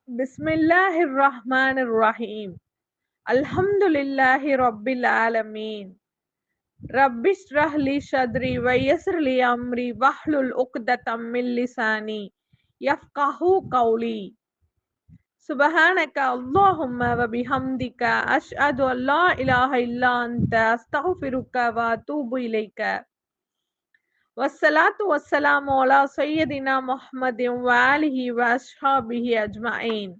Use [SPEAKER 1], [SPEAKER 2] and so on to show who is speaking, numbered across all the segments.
[SPEAKER 1] Bismillahirrahmanirrahim. Alhamdulillahi Rabbil Alameen. Rabbi shrah li shadri wa yassir li amri wahlul uqdatam min lisani yafqahu qawli. Subhanaka Allahumma wa bihamdika ashhadu an la ilaha illa anta astaghfiruka wa atubu ilayka. Wassalatu wassalamu ala sayyidina Muhammadin wa alihi wa ashabihi ajma'in.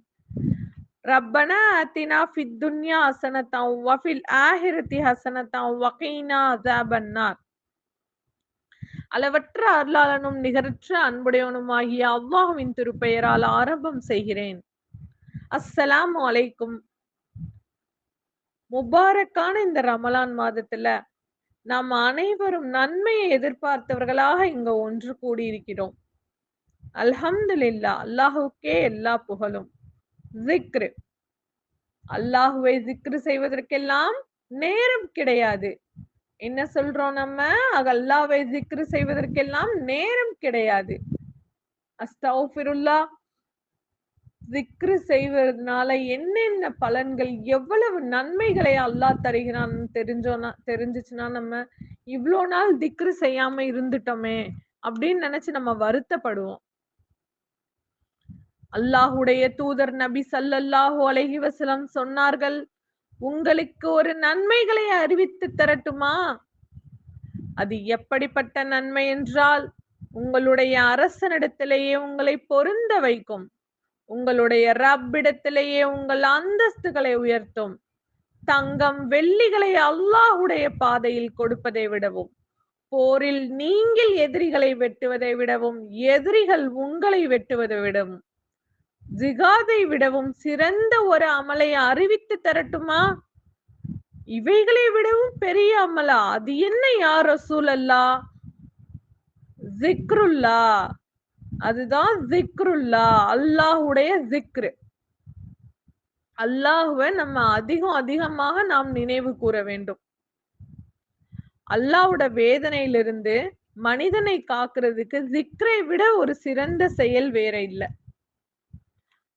[SPEAKER 1] ரப்பனா அத்தினா ஃபித் துன்யா ஹஸனத்தன் வ fill ஆஹிரத்தி ஹஸனத்தன் வ கீனா அஸாபன்னார். அளவற்ற அருளாளனும் நிகரற்ற அன்புடையவனுமாகிய அல்லாஹ்வின் திருப்பெயரால் ஆரம்பம் செய்கிறேன். அஸ்ஸலாமு அலைக்கும். முபாரக்கான இந்த ரமலான் மாதத்துல நாம் அனைவரும் நன்மையை எதிர்பார்த்தவர்களாக இங்க ஒன்று கூடியிருக்கிறோம். அல்ஹம்துலில்லாஹ், அல்லாஹுக்கே எல்லா புகழும். ஜிக்ரு, அல்லாஹுவை ஜிக்ரு செய்வதற்கெல்லாம் நேரம் கிடையாது. என்ன சொல்றோம் நம்ம? அல்லாஹ்வை ஜிக்ரு செய்வதற்கெல்லாம் நேரம் கிடையாது. அஸ்தக்ஃபிருல்லாஹ். ஜிக்ரு செய்வதனால என்னென்ன பலன்கள், எவ்வளவு நன்மைகளை அல்லாஹ் தருகிறான் தெரிஞ்சுச்சுன்னா நம்ம இவ்வளோ நாள் திக்ரு செய்யாம இருந்துட்டோமே அப்படின்னு நினைச்சு நம்ம வருத்தப்படுவோம். அல்லாஹுடைய தூதர் நபி ஸல்லல்லாஹு அலைஹி வஸல்லம் சொன்னார்கள், உங்களுக்கு ஒரு நன்மைகளை அறிவித்து தரட்டுமா? அது எப்படிப்பட்ட நன்மை என்றால், உங்களுடைய அரசனிடத்திலேயே உங்களை பொருந்த வைக்கும், உங்களுடைய ரப்பிடத்திலேயே உங்கள் அந்தஸ்துகளை உயர்த்தும், தங்கம் வெள்ளிகளை அல்லாஹுடைய பாதையில் கொடுப்பதை விடவும், போரில் நீங்கள் எதிரிகளை வெட்டுவதை விடவும், எதிரிகள் உங்களை வெட்டுவதை விடவும், ஜிகாதை விடவும் சிறந்த ஒரு அமலை அறிவித்து தரட்டுமா? இவைகளை விடவும் பெரிய அமலா? அது என்ன யா ரசூலல்லாஹ்? ஜிக்ருல்லா. அதுதான் ஜிக்ருல்லா, அல்லாஹுடைய ஜிக்ரு. அல்லாஹுவை நம்ம அதிகமாக நாம் நினைவு கூற வேண்டும். அல்லாஹ்வோட வேதனையிலிருந்து மனிதனை காக்கிறதுக்கு ஜிக்ரை விட ஒரு சிறந்த செயல் வேற இல்லை.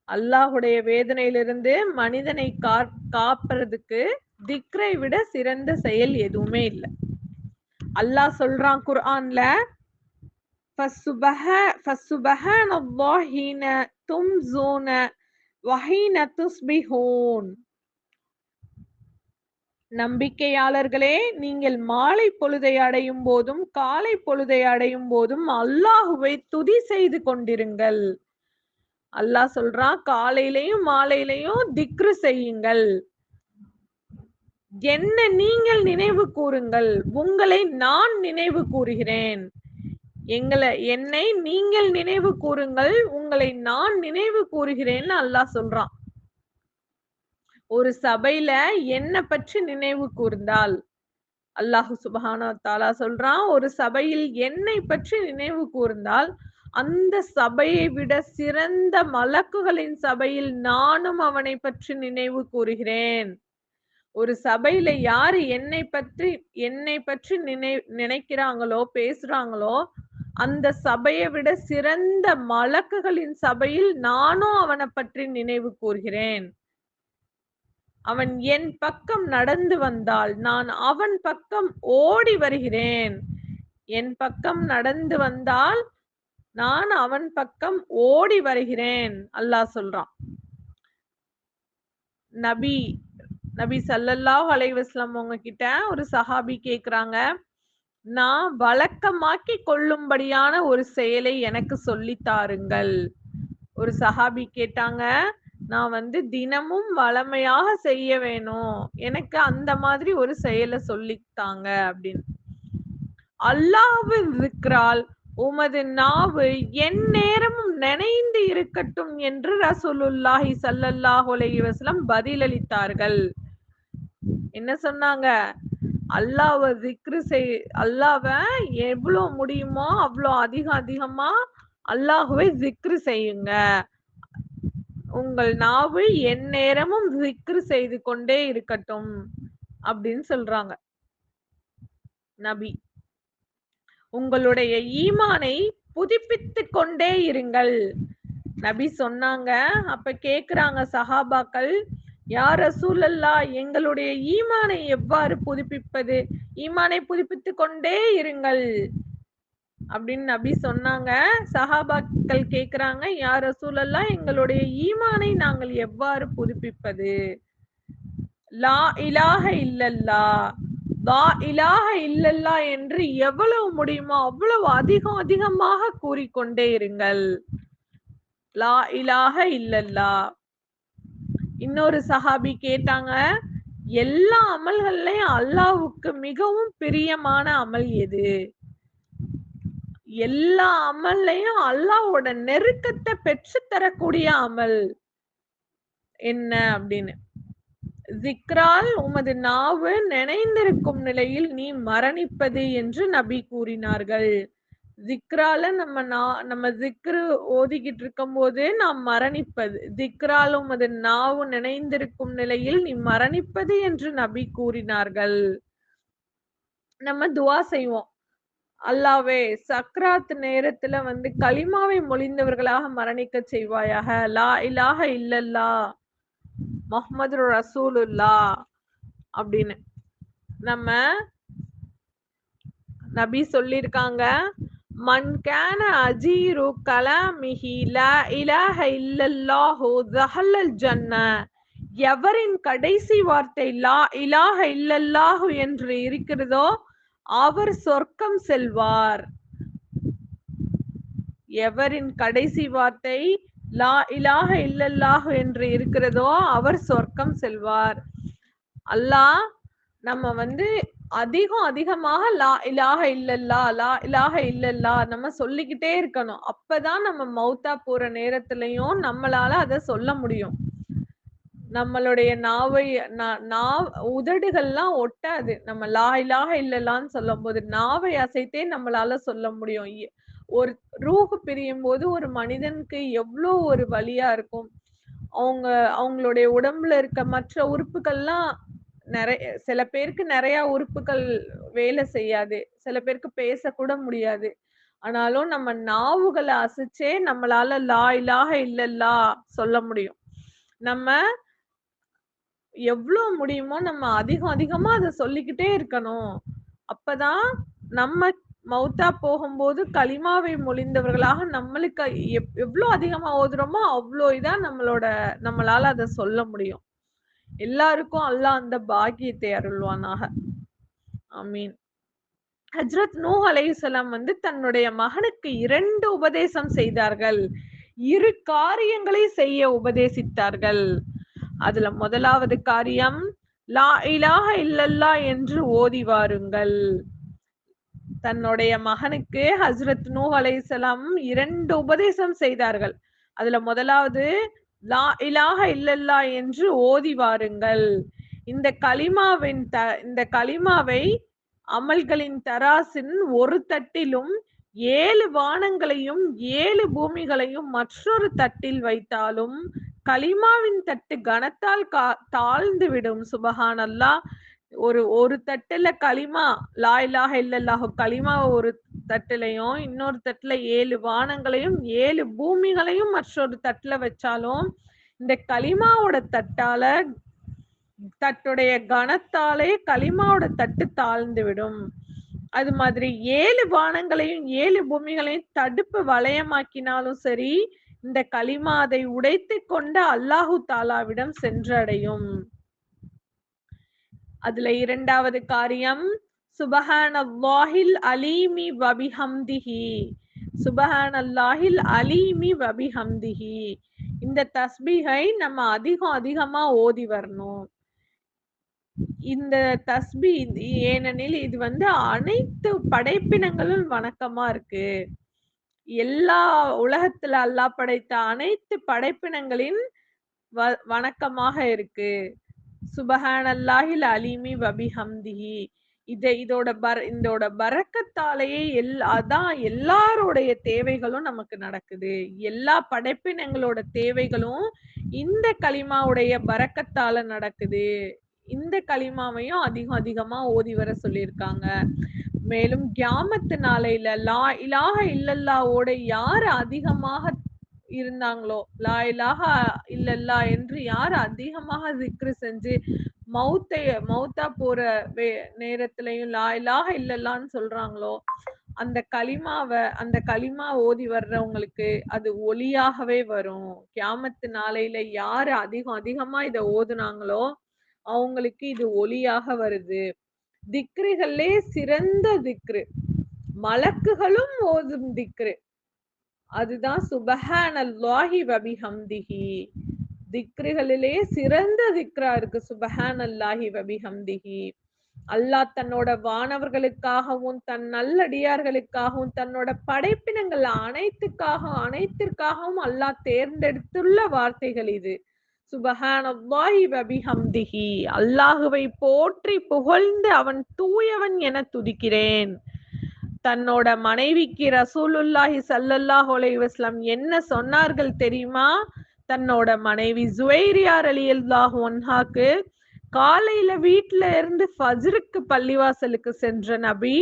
[SPEAKER 1] அல்லாஹுடைய வேதனையிலிருந்து மனிதனை காப்பறதுக்கு திக்ரை விட சிறந்த செயல் எதுவுமே இல்லை. அல்லாஹ் சொல்றான் குர்ஆன்ல, ஃபசுபஹானல்லாஹி ஹீன தும்ஸூன வ ஹீன துஸ்பிஹூன். நம்பிக்கையாளர்களே, நீங்கள் மாலை பொழுதை அடையும் போதும் காலை பொழுதை அடையும் போதும் அல்லாஹுவை துதி செய்து கொண்டிருங்கள். அல்லாஹ் சொல்றான், காலையிலையும் மாலையிலையும் திக்ரு செய்யுங்கள். என்ன நீங்கள் நினைவு கூறுங்கள், உங்களை நான் நினைவு கூறுகிறேன். என்னை நீங்கள் நினைவு கூறுங்கள், உங்களை நான் நினைவு கூறுகிறேன்னு அல்லாஹ் சொல்றான். ஒரு சபையில என்ன பற்றி நினைவு கூர்ந்தால், அல்லாஹு சுப்ஹானஹு வ தஆலா சொல்றான், ஒரு சபையில் என்னை பற்றி நினைவு கூர்ந்தால் அந்த சபையை விட சிறந்த மலக்குகளின் சபையில் நானும் அவனை பற்றி நினைவு கூறுகிறேன். ஒரு சபையில யாரு என்னை பற்றி நினைக்கிறாங்களோ பேசுறாங்களோ அந்த சபையை விட சிறந்த மலக்குகளின் சபையில் நானும் அவனை பற்றி நினைவு கூறுகிறேன். அவன் என் பக்கம் நடந்து வந்தால் நான் அவன் பக்கம் ஓடி வருகிறேன். என் பக்கம் நடந்து வந்தால் நான் அவன் பக்கம் ஓடி வருகிறேன். அல்லாஹ் சொல்றான். நபி ஸல்லல்லாஹு அலைஹி வஸல்லம் அவங்க கிட்ட ஒரு சஹாபி கேக்குறாங்க, நான் வழக்கமாக்கி கொள்ளும்படியான ஒரு செயலை எனக்கு சொல்லி தாருங்கள். ஒரு சஹாபி கேட்டாங்க, நான் தினமும் வளமையாக செய்ய வேணும், எனக்கு அந்த மாதிரி ஒரு செயலை சொல்லித்தாங்க அப்படின்னு. அல்லாஹ்வின் ஸிக்ரால் உமது நாவு என் நேரமும் நினைந்து இருக்கட்டும் என்று ரசூலுல்லாஹி ஸல்லல்லாஹு அலைஹி வஸல்லம் பதிலளித்தார்கள். என்ன சொன்னாங்க? அல்லாஹ்வை ஸிக்ரு அல்லாஹ்வை எவ்வளவு முடியுமோ அவ்வளோ அதிகமா அல்லாஹ்வை ஸிக்ரு செய்யுங்க. உங்கள் நாவு என் நேரமும் ஸிக்ரு செய்து கொண்டே இருக்கட்டும் அப்படின்னு சொல்றாங்க நபி. உங்களுடைய ஈமானை புதுப்பித்துக் கொண்டே இருங்கள். நபி சொன்னாங்க. அப்ப கேக்குறாங்க சஹாபாக்கள், யா ரசூலல்லாஹ், எங்களுடைய ஈமானை எவ்வாறு புதுப்பிப்பது? ஈமானை புதுப்பித்துக் கொண்டே இருங்கள் அப்படின்னு நபி சொன்னாங்க. சஹாபாக்கள் கேக்குறாங்க, யா ரசூலல்லாஹ், எங்களுடைய ஈமானை நாங்கள் எவ்வாறு புதுப்பிப்பது? லா இலாஹ இல்லல்லாஹ், லா இலாஹ இல்லல்லாஹ் என்று எவ்வளவு முடியுமோ அவ்வளவு அதிகமாக கூறிக்கொண்டே இருங்கள். லா இலாஹ இல்லல்லாஹ். இன்னொரு சஹாபி கேட்டாங்க, எல்லா அமல்கள்லயும் அல்லாஹ்வுக்கு மிகவும் பிரியமான அமல் எது? எல்லா அமல்லையும் அல்லாஹ்வோட நெருக்கத்தை பெற்று தரக்கூடிய அமல் என்ன அப்படின்னு. ஜிக்ரால் உமது நாவு நினைந்திருக்கும் நிலையில் நீ மரணிப்பது என்று நபி கூறினார்கள். ஜிக்ரால நம்ம ஜிக்ரு ஓதிக்கிட்டு இருக்கும் போது நாம் மரணிப்பது. ஜிக்ரால் உமது நாவு நினைந்திருக்கும் நிலையில் நீ மரணிப்பது என்று நபி கூறினார்கள். நம்ம துவா செய்வோம், அல்லாவே சக்ராத் நேரத்துல களிமாவை மொழிந்தவர்களாக மரணிக்க செய்வாயாக. லா இலாஹ இல்லல்லாஹ் முஹம்மது ரசூலுல்லாஹ் அப்படின்னு நம்ம நபி சொல்லிருக்காங்க. மன் கான அஜீரு கலாமிஹி லா இலாஹ இல்லல்லாஹு தஹல்லல் ஜன்னah. எவரின் கடைசி வார்த்தை லா இலாஹ இல்லல்லாஹு என்று இருக்கிறதோ அவர் சொர்க்கம் செல்வார். எவரின் கடைசி வார்த்தை லா இலாஹ இல்லல்லாஹு என்று இருக்கிறதோ அவர் சொர்க்கம் செல்வார். அல்லாஹ் நம்ம அதிகமாக லா இலாஹ இல்லல்லாஹ், லா இலாஹ இல்லல்லாஹ் நம்ம சொல்லிக்கிட்டே இருக்கணும். அப்பதான் நம்ம மௌத்தா போற நேரத்திலையும் நம்மளால அதை சொல்ல முடியும். நம்மளுடைய உதடுகள்லாம் ஒட்டாது. நம்ம லா இலாஹ இல்லல்லான்னு சொல்லும் போது நாவை அசைத்தே நம்மளால சொல்ல முடியும். ஒரு ரூஹ் பிரியும் போது ஒரு மனிதனுக்கு எவ்வளோ ஒரு வலியா இருக்கும். அவங்களுடைய உடம்புல இருக்க மற்ற உறுப்புகள்லாம் சில பேருக்கு நிறைய உறுப்புகள் வேலை செய்யாது, சில பேருக்கு பேசக்கூட முடியாது. ஆனாலும் நம்ம நாவுகளை அசைச்சே நம்மளால லா இலாஹ இல்லல்லாஹ் சொல்ல முடியும். நம்ம எவ்வளவு முடியுமோ நம்ம அதிகமா அதை சொல்லிக்கிட்டே இருக்கணும். அப்பதான் நம்ம மௌத்தா போகும்போது களிமாவை மொழிந்தவர்களாக நம்மளுக்கு எவ்வளவு அதிகமா ஓதுறோமோ அவ்வளோ இதான் நம்மளால அதை சொல்ல முடியும். எல்லாருக்கும் அல்லாஹ் அந்த பாக்கியத்தை அருள்வானாக. ஆமீன். ஹஜ்ரத் நூஹ் அலைஹிஸ்ஸலாம் தன்னுடைய மகனுக்கு 2 உபதேசம் செய்தார்கள். 2 காரியங்களை செய்ய உபதேசித்தார்கள். அதுல முதலாவது காரியம் லா இலாஹ இல்லல்லாஹ் என்று ஓதி வாருங்கள். தன்னுடைய மகனுக்கு ஹஜ்ரத் நூஹ் அலைஹிஸ்ஸலாம் 2 உபதேசம் செய்தார்கள். அதுல முதலாவது லா இலாஹ இல்லல்லாஹ் என்று ஓதி வாருங்கள். இந்த களிமாவை அமல்களின் தராசின் ஒரு தட்டிலும் 7 வானங்களையும் 7 பூமிகளையும் மற்றொரு தட்டில் வைத்தாலும் களிமாவின் தட்டு கனத்தால் தாழ்ந்து விடும். சுபஹானல்லாஹ். ஒரு தட்டுல களிமா லா இலாஹ இல்லல்லாஹ் களிமா ஒரு தட்டுலையும் இன்னொரு தட்டுல 7 வானங்களையும் 7 பூமிகளையும் மற்றொரு தட்டுல வச்சாலும் இந்த களிமாவோட தட்டுடைய கனத்தாலே களிமாவோட தட்டு தாழ்ந்து விடும். அது மாதிரி 7 வானங்களையும் 7 பூமிகளையும் தடுப்பு வளையமாக்கினாலும் சரி, இந்த களிமா அதை உடைத்து கொண்டு அல்லாஹு தாலாவிடம் சென்றடையும். அதுல 2வது காரியம் சுபஹானல்லாஹில் அலீமி வபிஹம்திஹி. சுபஹானல்லாஹில் அலீமி வபிஹம்திஹி. இந்த தஸ்பீஹை நம்ம அதிகமா ஓதி வரணும். இந்த தஸ்பீ ஏனெனில் இது அனைத்து படைப்பினங்களும் வணக்கமா இருக்கு. எல்லா உலகத்துல அல்லாஹ் படைத்த அனைத்து படைப்பினங்களின் வணக்கமாக இருக்கு. சுபஹானல்லாஹில் அலீமி வபிஹம்திஹி. இதோட பரக்கத்தாலேயே அதான் எல்லாருடைய தேவைகளும் நமக்கு நடக்குது. எல்லா படைப்பினங்களோட தேவைகளும் இந்த களிமாவுடைய பரக்கத்தால நடக்குது. இந்த களிமாவையும் அதிகமா ஓதி வர சொல்லியிருக்காங்க. மேலும் கியாமத்து நாளையில லா இலாஹ இல்லல்லாஹ்வோட யாரு அதிகமாக இருந்தாங்களோ, லா இலாஹா இல்லல்லா என்று யார் அதிகமாக திக்ரு செஞ்சு மௌத்தா போற நேரத்திலையும் லா இலாஹா இல்லல்லான்னு சொல்றாங்களோ, அந்த களிமா ஓதி வர்றவங்களுக்கு அது ஒலியாகவே வரும். கியாமத்து நாளையில யாரு அதிகமா இத ஓதுனாங்களோ அவங்களுக்கு இது ஒலியாக வருது. திக்ருகளே சிறந்த திக்ரு, மலக்குகளும் ஓதும் திக்ரு, அதுதான் சுபஹானல்லாஹி வபிஹம்திஹி. திக்ருகளிலே சிறந்த திக்ரா இருக்கு சுபஹானல்லாஹி வபிஹம்திஹி. அல்லாஹ் தன்னோட வானவர்களுக்காகவும் தன் நல்லடியார்களுக்காகவும் தன்னோட படைப்பினங்கள் அனைத்திற்காகவும் அல்லாஹ் தேர்ந்தெடுத்துள்ள வார்த்தைகள் இது. சுபஹானல்லாஹி வபிஹம்திஹி, அல்லாஹுவை போற்றி புகழ்ந்து அவன் தூயவன் என துதிக்கிறேன். தன்னோட மனைவிக்கு ரசூலுல்லாஹி ஸல்லல்லாஹு அலைஹி வஸல்லம் என்ன சொன்னார்கள் தெரியுமா? தன்னோட மனைவி ஜுவைரியா ரலியல்லாஹு அன்ஹாக்கு காலையில வீட்டுல இருந்து ஃபஜ்ருக்கு பள்ளிவாசலுக்கு சென்ற நபி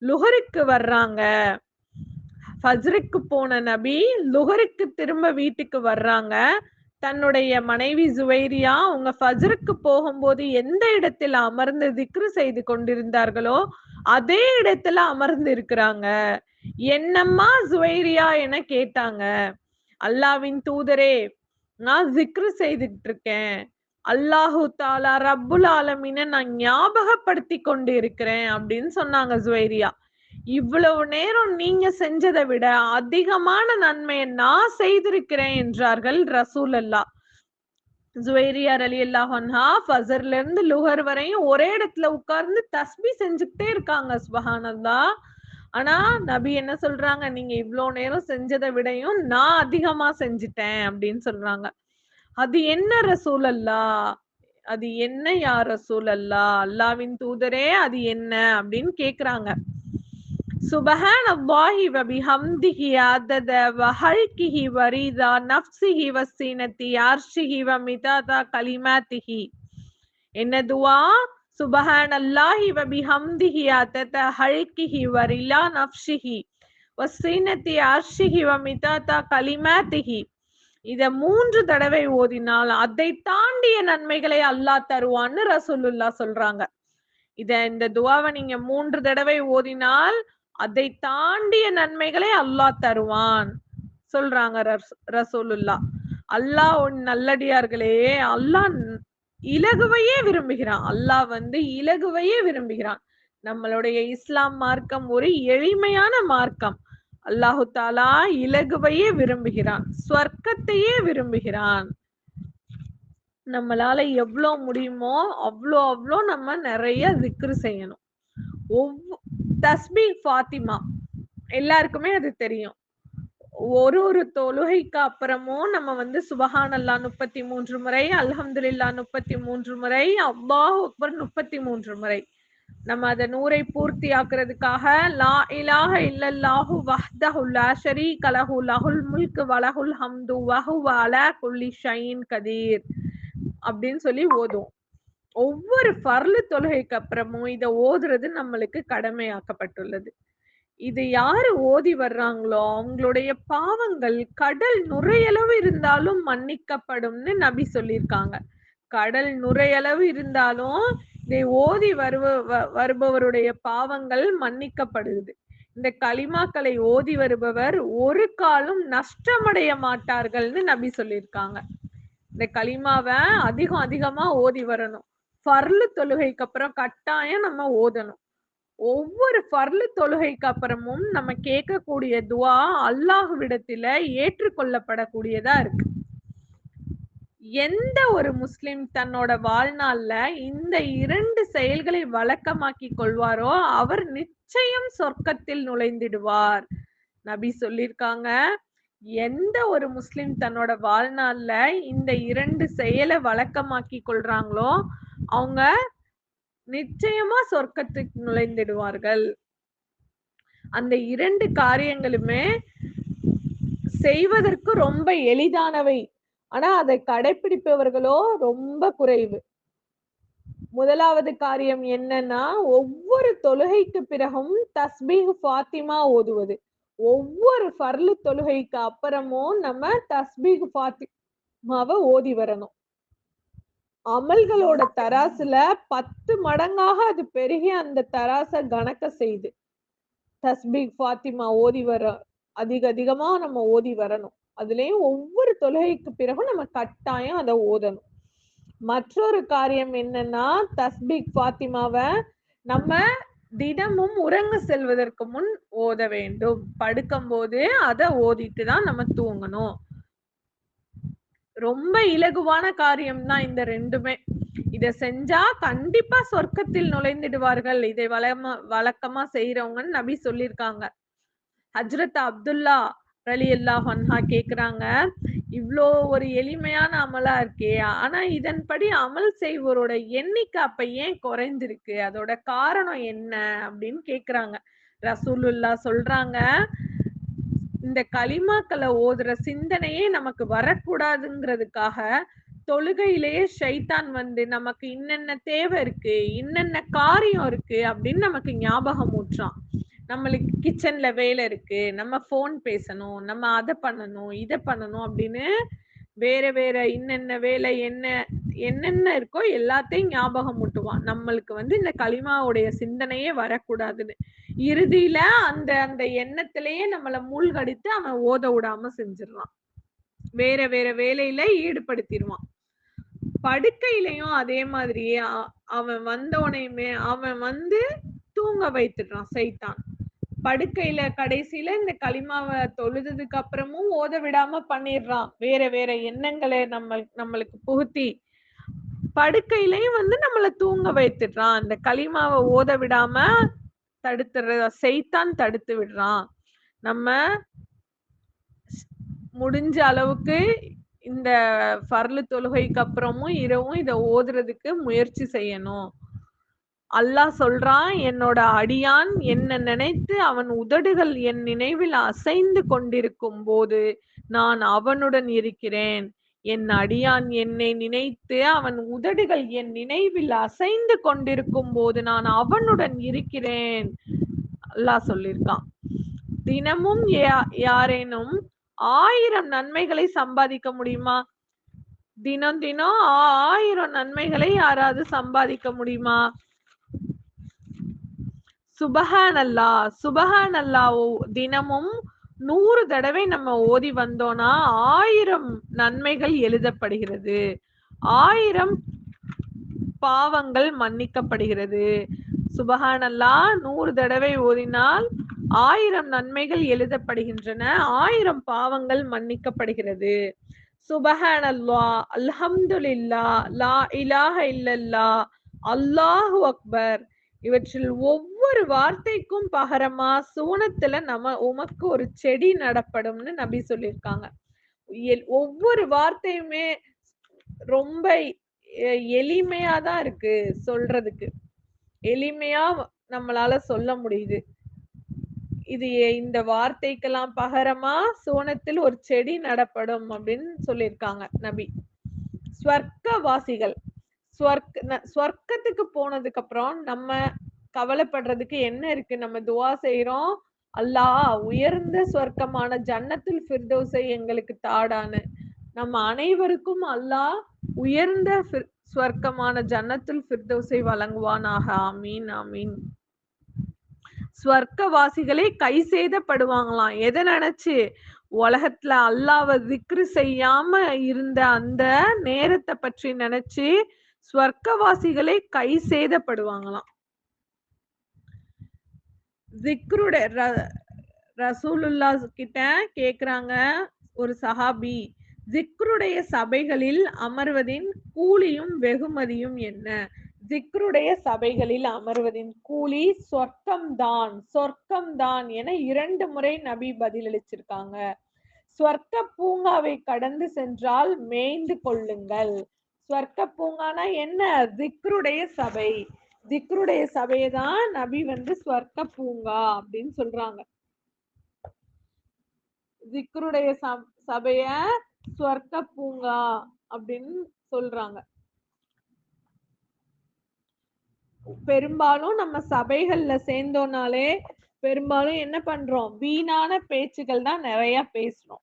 [SPEAKER 1] லுஹருக்கு வர்றாங்க. ஃபஜ்ருக்கு போன நபி லுஹருக்கு திரும்ப வீட்டுக்கு வர்றாங்க. தன்னுடைய மனைவி ஜுவைரியா அவங்க ஃபஜ்ருக்கு போகும்போது எந்த இடத்தில் அமர்ந்து திக்ரு செய்து கொண்டிருந்தார்களோ அதே இடத்துல அமர்ந்து இருக்கிறாங்க. என்னம்மா ஜுவைரியா என கேட்டாங்க. அல்லாவின் தூதரே, நான் ஜிக்ரு செய்துட்டு இருக்கேன், அல்லாஹு தாலா ரப்புல் ஆலமீன நான் ஞாபகப்படுத்தி கொண்டு இருக்கிறேன் அப்படின்னு சொன்னாங்க ஜுவைரியா. இவ்வளவு நேரம் நீங்க செஞ்சதை விட அதிகமான நன்மையை நான் செய்திருக்கிறேன் என்றார்கள் ரசூல் அல்லா. ஜுவைரியா ரலியல்லாஹு அன்ஹா ஃபஜர்ல இருந்து லுஹர் வரையும் ஒரே இடத்துல உட்கார்ந்து தஸ்பீ செஞ்சுக்கிட்டே இருக்காங்க. சுப்ஹானல்லாஹ். ஆனா நபி என்ன சொல்றாங்க, நீங்க இவ்வளவு நேரம் செஞ்சதை விடையும் நான் அதிகமா செஞ்சுட்டேன் அப்படின்னு சொல்றாங்க. அது என்ன ரசூல் அல்லா, அது என்ன யா ரசூல் அல்லா, அல்லாவின் தூதரே அது என்ன அப்படின்னு கேக்குறாங்க. சுபஹானல்லாஹி வபிஹம்திஹி அதத வஹல்கிஹி வரிதா நஃப்ஸிஹி வஸீனத்தி அர்ஷிஹி வமிதாதா கலிமாத்திஹி. என்ன துவா? சுபஹானல்லாஹி வபிஹம்திஹி அதத ஹல்கிஹி வரிலா நஃப்ஸிஹி வஸீனத்தி அர்ஷிஹி வமிதாதா கலிமாத்திஹி. இத 3 தடவை ஓதினால் அதை தாண்டிய நன்மைகளை அல்லாஹ் தருவான்னு ரசூலுல்லாஹ் சொல்றாங்க. இந்த துவாவை நீங்க 3 தடவை ஓதினால் அதை தாண்டிய நன்மைகளை அல்லாஹ் தருவான் சொல்றாங்க ரசூலுல்லாஹ். அல்லாஹ் நல்லடியார்களே, அல்லாஹ் இலகுவையே விரும்புகிறான். அல்லாஹ் இலகுவையே விரும்புகிறான். நம்மளுடைய இஸ்லாம் மார்க்கம் ஒரு எளிமையான மார்க்கம். அல்லாஹு தாலா இலகுவையே விரும்புகிறான், ஸ்வர்க்கத்தையே விரும்புகிறான். நம்மளால எவ்வளவு முடியுமோ அவ்வளோ நம்ம நிறைய திக்ரு செய்யணும். தஸ்பீஹ் ஃபாத்திமா எல்லாருக்குமே அது தெரியும். ஒரு தொழுகைக்கு அப்புறமும் நம்ம சுபஹானல்லா 33 முறை, அல்ஹம்துலில்லாஹ் 33 முறை, அல்லாஹு அக்பர் 33 முறை. நம்ம அதை 100ஐ பூர்த்தி ஆக்குறதுக்காக லா இலாஹ இல்லல்லாஹு வஹ்தஹு லா ஷரீக லஹு லஹுல் முல்கு வலஹுல் ஹம்து வஹுவ அலா குல்லி ஷைஇன் கதீர் அப்படின்னு சொல்லி ஓதுவோம். ஒவ்வொரு ஃபர்லு தொழுகைக்கு அப்புறமும் இதை ஓதுறது நம்மளுக்கு கடமையாக்கப்பட்டுள்ளது. இது யாரு ஓதி வர்றாங்களோ அவங்களுடைய பாவங்கள் கடல் நுரையளவு இருந்தாலும் மன்னிக்கப்படும்னு நபி சொல்லியிருக்காங்க. கடல் நுரையளவு இருந்தாலும் இதை ஓதி வருபவருடைய பாவங்கள் மன்னிக்கப்படுது. இந்த களிமாக்களை ஓதி வருபவர் ஒரு காலும் நஷ்டமடைய மாட்டார்கள்னு நபி சொல்லியிருக்காங்க. இந்த களிமாவை அதிகமா ஓதி வரணும். ஃபர்லு தொழுகைக்கு அப்புறம் கட்டாயம் நம்ம ஓதணும். ஒவ்வொரு ஃபர்லு தொழுகைக்கு அப்புறமும் நம்ம கேட்கக்கூடிய துவா அல்லாஹ்விடத்துல ஏற்றுக்கொள்ளப்படக்கூடியதா இருக்கு. எந்த ஒரு முஸ்லிம் தன்னோட வாழ்நாள்ல இந்த 2 செயல்களை வழக்கமாக்கி கொள்வாரோ அவர் நிச்சயம் சொர்க்கத்தில் நுழைந்திடுவார். நபி சொல்லியிருக்காங்க, எந்த ஒரு முஸ்லிம் தன்னோட வாழ்நாள்ல இந்த 2 செயலை வழக்கமாக்கி கொள்றாங்களோ அவங்க நிச்சயமா சொர்க்கத்துக்கு நுழைந்திடுவார்கள். அந்த 2 காரியங்களுமே செய்வதற்கு ரொம்ப எளிதானவை, ஆனா அதை கடைபிடிப்பவர்களோ ரொம்ப குறைவு. முதலாவது காரியம் என்னன்னா, ஒவ்வொரு தொழுகைக்கு பிறகும் தஸ்பீஹ் ஃபாத்திமா ஓதுவது. ஒவ்வொரு ஃபர்லு தொழுகைக்கு அப்புறமும் நம்ம தஸ்பீக் ஃபாத்திமாவை ஓதி வரணும். அமல்களோட தராசுல 10 மடங்காக அது பெருகி அந்த தராச கணக்க செய்து தஸ்பீக் ஃபாத்திமா ஓதி வர அதிகமா நம்ம ஓதி வரணும். அதுலயும் ஒவ்வொரு தொழுகைக்கு பிறகும் நம்ம கட்டாயம் அதை ஓதணும். மற்றொரு காரியம் என்னன்னா, தஸ்பீக் ஃபாத்திமாவை நம்ம தினமும் உறங்க செல்வதற்கு முன் ஓத வேண்டும். படுக்கும் போது அதை ஓதிட்டு தான் நம்ம தூங்கணும். ரொம்ப இலகுவான காரியம் தான் இந்த ரெண்டுமே. இத செஞ்சா கண்டிப்பா சொர்க்கத்தில் நுழைந்திடுவார்கள். இதை வழக்கமா செய்யறவங்கன்னு நபி சொல்லியிருக்காங்க. ஹஜ்ரத் அப்துல்லா ரலியல்லாஹு அன்ஹா கேக்குறாங்க, இவ்வளோ ஒரு எளிமையான அமலா இருக்கே, ஆனா இதன்படி அமல் செய்வோரோட எண்ணிக்கை அப்ப ஏன் குறைஞ்சிருக்கு, அதோட காரணம் என்ன அப்படின்னு கேக்குறாங்க. ரசூலுல்லாஹ் சொல்றாங்க, இந்த கலிமாக்களை ஓதுற சிந்தனையே நமக்கு வரக்கூடாதுங்கிறதுக்காக தொழுகையிலேயே ஷைத்தான் வந்து நமக்கு இன்னென்ன தேவை இருக்கு, இன்னென்ன காரியம் இருக்கு அப்படின்னு நமக்கு ஞாபகம் ஊற்றான். நம்மளுக்கு கிச்சன்ல வேலை இருக்கு, நம்ம போன் பேசணும், நம்ம அதை பண்ணணும் இதை பண்ணணும் அப்படின்னு வேற வேற இன்னென்ன வேலை என்னென்ன இருக்கோ எல்லாத்தையும் ஞாபகம் ஊட்டுவான். நம்மளுக்கு வந்து இந்த கலிமாவுடைய சிந்தனையே வரக்கூடாதுன்னு இறுதியில அந்த அந்த எண்ணத்திலேயே நம்மளை மூழ்கடித்து அவன் ஓத விடாம செஞ்சிடறான். வேற வேற வேலையில ஈடுபடுத்திடுவான். படுக்கையிலையும் அதே மாதிரியே அவன் வந்தோனையுமே அவன் வந்து தூங்க வைத்துடுறான் சைத்தான். படுக்கையில கடைசியில இந்த களிமாவை தொழுதுக்கு அப்புறமும் ஓத விடாம பண்ணிடுறான். வேற வேற எண்ணங்களை நம்மளுக்கு புகுத்தி படுக்கையிலையும் வந்து நம்மளை தூங்க வைத்துடுறான். அந்த களிமாவை ஓத விடாம சைத்தான் தடுத்து விடுறான். நம்ம முடிஞ்ச அளவுக்கு இந்த ஃபர்லு தொழுகைக்கு அப்புறமும் இரவும் இதை ஓதுறதுக்கு முயற்சி செய்யணும். அல்லாஹ் சொல்றான், என்னோட அடியான் என்ன நினைத்து அவன் உதடுகள் என் நினைவில் அசைந்து கொண்டிருக்கும் போது நான் அவனுடன் இருக்கிறேன். என் அடியான் என்னை நினைத்து அவன் உதடுகள் என் நினைவில் அசைந்து கொண்டிருக்கும் போது நான் அவனுடன் இருக்கிறேன் அல்லாஹ் சொல்லியிருக்கான். தினமும் யாரேனும் 1000 நன்மைகளை சம்பாதிக்க முடியுமா? தினம் 1000 நன்மைகளை யாராவது சம்பாதிக்க முடியுமா? சுபஹானல்லாஹ் சுபஹானல்லாஹ் தினமும் 100 தடவை நம்ம ஓதி வந்தோம்னா 1000 நன்மைகள் எழுதப்படுகிறது, 1000 பாவங்கள் மன்னிக்கப்படுகிறது. சுபஹானல்லாஹ் 100 தடவை ஓதினால் 1000 நன்மைகள் எழுதப்படுகின்றன, 1000 பாவங்கள் மன்னிக்கப்படுகிறது. சுபஹானல்லாஹ், அல்ஹம்துலில்லாஹ், லா இலாஹ இல்லல்லாஹ், அல்லாஹு அக்பர் இவற்றில் ஒவ்வொரு வார்த்தைக்கும் பகரமா சூனத்துல உமக்கு ஒரு செடி நடப்படும்னு நபி சொல்லியிருக்காங்க. ஒவ்வொரு வார்த்தையுமே ரொம்ப எளிமையாதான் இருக்கு சொல்றதுக்கு, எளிமையா நம்மளால சொல்ல முடியுது. இது இந்த வார்த்தைக்கெல்லாம் பகரமா சோனத்தில் ஒரு செடி நடப்படும் அப்படின்னு சொல்லியிருக்காங்க நபி. ஸ்வர்க்கவாசிகள் ஸ்வர்க்கத்துக்கு போனதுக்கு அப்புறம் நம்ம கவலைப்படுறதுக்கு என்ன இருக்கு? நம்ம துவா செய்யறோம், அல்லாஹ் உயர்ந்த ஸ்வர்க்கமான ஜன்னத்துல் ஃபிர்தௌஸை எங்களுக்கு தாடான்னு. நம்ம அனைவருக்கும் அல்லாஹ் உயர்ந்த ஸ்வர்க்கமான ஜன்னத்துல் ஃபிர்தௌஸை வழங்குவானாக. ஆமீன் ஆமீன். ஸ்வர்க்கவாசிகளே கை சேதப்படுவாங்களாம். எதை நினைச்சு? உலகத்துல அல்லாஹ்வை திக்ரு செய்யாம இருந்த அந்த நேரத்தை பற்றி நினைச்சு ஸ்வர்க்கவாசிகளே கை சேதப்படுவாங்களாம். திக்ருடைய ரசூலுல்லாஹ் கிட்ட கேக்குறாங்க ஒரு சஹாபி, திக்ருடைய சபைகளில் அமர்வதின் கூலியும் வெகுமதியும் என்ன? திக்ருடைய சபைகளில் அமர்வதின் கூலி சொர்க்கம்தான் என 2 முறை நபி பதிலளிச்சிருக்காங்க. ஸ்வர்க்க பூங்காவை கடந்து சென்றால் மேய்ந்து கொள்ளுங்கள். ஸ்வர்க்க பூங்கானா என்ன? திக்ருடைய சபை. திக்ருடைய சபையை தான் நபி வந்து ஸ்வர்க்க பூங்கா அப்படின்னு சொல்றாங்க. திக்ருடைய சபைய ஸ்வர்க்க பூங்கா அப்படின்னு சொல்றாங்க. பெரும்பாலும் நம்ம சபைகள்ல சேர்ந்தோம்னாலே பெரும்பாலும் என்ன பண்றோம், வீணான பேச்சுக்கள் தான் நிறைய பேசுறோம்.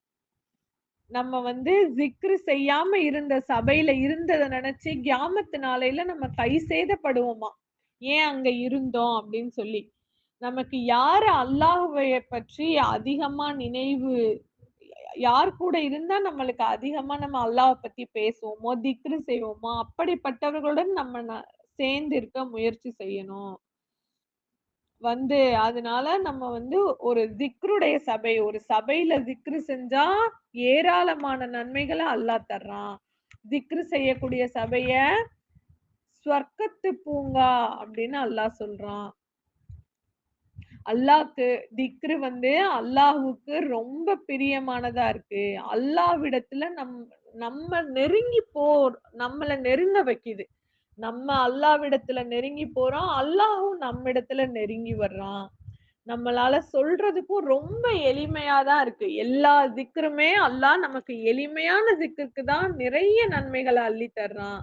[SPEAKER 1] நம்ம வந்து ஜிக்ரு செய்யாம இருந்த சபையில இருந்தத நினைச்சு கியாமத்து நாளையில நம்ம கை சேதப்படுவோமா, ஏன் அங்க இருந்தோம் அப்படின்னு சொல்லி. நமக்கு யாரு அல்லாஹ்வை பற்றி அதிகமா நினைவு, யார் கூட இருந்தா நம்மளுக்கு அதிகமா நம்ம அல்லாஹ் பத்தி பேசுவோமோ, திக்ரு செய்வோமோ, அப்படிப்பட்டவர்களுடன் நம்ம சேர்ந்து இருக்க முயற்சி செய்யணும். அதனால நம்ம ஒரு திக்ருடைய சபை, ஒரு சபையில திக்ரு செஞ்சா ஏராளமான நன்மைகளை அல்லாஹ் தர்றான். திக்ரு செய்யக்கூடிய சபைய ஸ்வர்க்கத்து பூங்கா அப்படின்னு அல்லாஹ் சொல்றான். அல்லாஹ்க்கு திக்ரு அல்லாஹ்வுக்கு ரொம்ப பிரியமானதா இருக்கு. அல்லாஹ்விடத்துல நம்ம நம்மள நெருங்க வைக்குது. நம்ம அல்லாஹ்விடத்துல நெருங்கி போறோம், அல்லாஹ்வும் நம்மிடத்துல நெருங்கி வர்றான். நம்மளால சொல்றதுக்கும் ரொம்ப எளிமையா தான் இருக்கு. எல்லா திக்ருமே அல்லாஹ் நமக்கு எளிமையான திக்ருக்கு தான் நிறைய நன்மைகளை அள்ளி தர்றான்.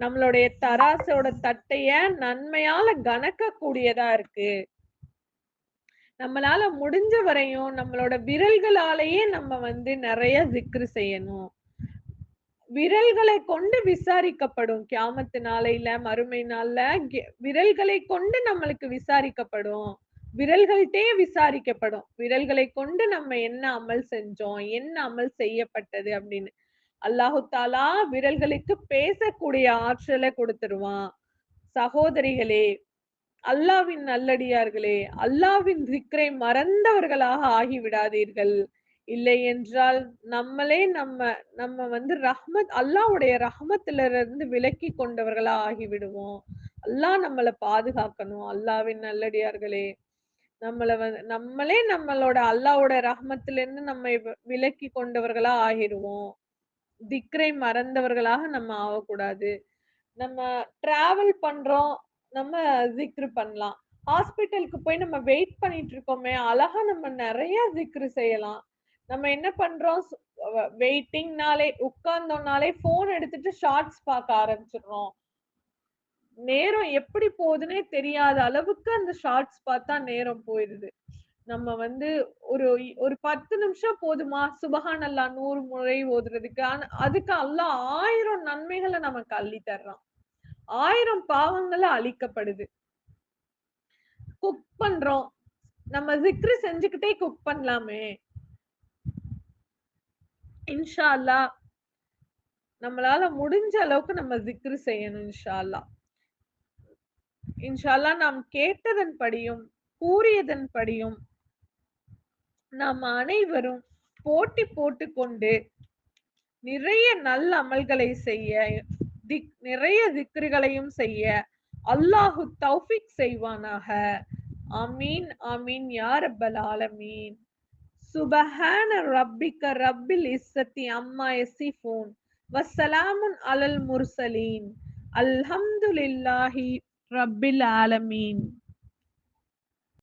[SPEAKER 1] நம்மளுடைய தராசோட தட்டைய நன்மையால கணக்க கூடியதா இருக்கு. நம்மளால முடிஞ்ச வரையும் நம்மளோட விரல்களாலேயே நம்ம நிறைய திக்ரு செய்யணும். விரல்களை கொண்டு விசாரிக்கப்படும் கியாமத்து நாளையில, மறுமை நாள்ல விரல்களை கொண்டு நம்மளுக்கு விசாரிக்கப்படும். விரல்கள்ட்டே விசாரிக்கப்படும். விரல்களை கொண்டு நம்ம என்ன அமல் செஞ்சோம், என்ன அமல் செய்யப்பட்டது அப்படின்னு. அல்லாஹு தாலா விரல்களுக்கு பேசக்கூடிய ஆற்றலை கொடுத்துருவான். சகோதரிகளே, அல்லாவின் நல்லடியார்களே, அல்லாவின் திக்ரை மறந்தவர்களாக ஆகிவிடாதீர்கள். இல்லை என்றால் நம்மளே நம்ம அல்லாஹ்வுடைய ரஹ்மத்துல இருந்து விலக்கி கொண்டவர்களா ஆகிவிடுவோம். அல்லாஹ் நம்மளை பாதுகாக்கணும். அல்லாவின் நல்லடியார்களே, நம்மளே நம்மளோட அல்லாஹ்வோட ரஹ்மத்துல இருந்து நம்மை விலக்கி கொண்டவர்களா ஆகிடுவோம். திக்ரை மறந்தவர்களாக நம்ம ஆகக்கூடாது. நம்ம டிராவல் பண்றோம், நம்ம ஜிக்ரு பண்ணலாம். ஹாஸ்பிட்டலுக்கு போய் நம்ம வெயிட் பண்ணிட்டு இருக்கோமே, அழகா நம்ம நிறைய ஜிக்ரு செய்யலாம். நம்ம என்ன பண்றோம், வெயிட்டிங்னாலே உட்கார்ந்தோம்னாலே போன் எடுத்துட்டு ஷார்ட்ஸ் பார்க்க ஆரம்பிச்சிடுறோம். நேரம் எப்படி போகுதுன்னே தெரியாத அளவுக்கு அந்த ஷார்ட்ஸ் பார்த்தா நேரம் போயிடுது. நம்ம ஒரு ஒரு 10 நிமிஷம் போதுமா சுபஹானல்லாஹ் 100 முறை ஓதுறதுக்கு? அதுக்கு அல்லாஹ் 1000 நன்மைகளை நமக்கு அள்ளி தர்றான். 1000 பாவங்கள அழிக்கப்படுது. குக் பண்றோம், நம்ம ஜிக்ரு செஞ்சுக்கிட்டே குக் பண்ணலாமே. இன்ஷா அல்லாஹ் நம்மளால முடிஞ்ச அளவுக்கு நம்ம ஜிக்ரு செய்யணும். இன்ஷா அல்லாஹ். இன்ஷா அல்லாஹ் நாம் கேட்டதன் படியும் கூறியதன் படியும் நாம் அனைவரும் போட்டி போட்டுக்கொண்டு நிறைய நல்ல அமல்களை செய்ய, நிறைய திக்ருகளையும் செய்ய அல்லாஹு தௌஃபீக் செய்வானாக. ஆமீன் ஆமீன் யா ரப்பல் ஆலமீன். சுபஹான ரப்பிக ரப்பில் இஸ்ஸத்தி அம்மா யசிஃபூன் வஸ்ஸலாமுன் அலல் முர்சலீன் அல்ஹம்துலில்லாஹி ரப்பில் ஆலமீன்.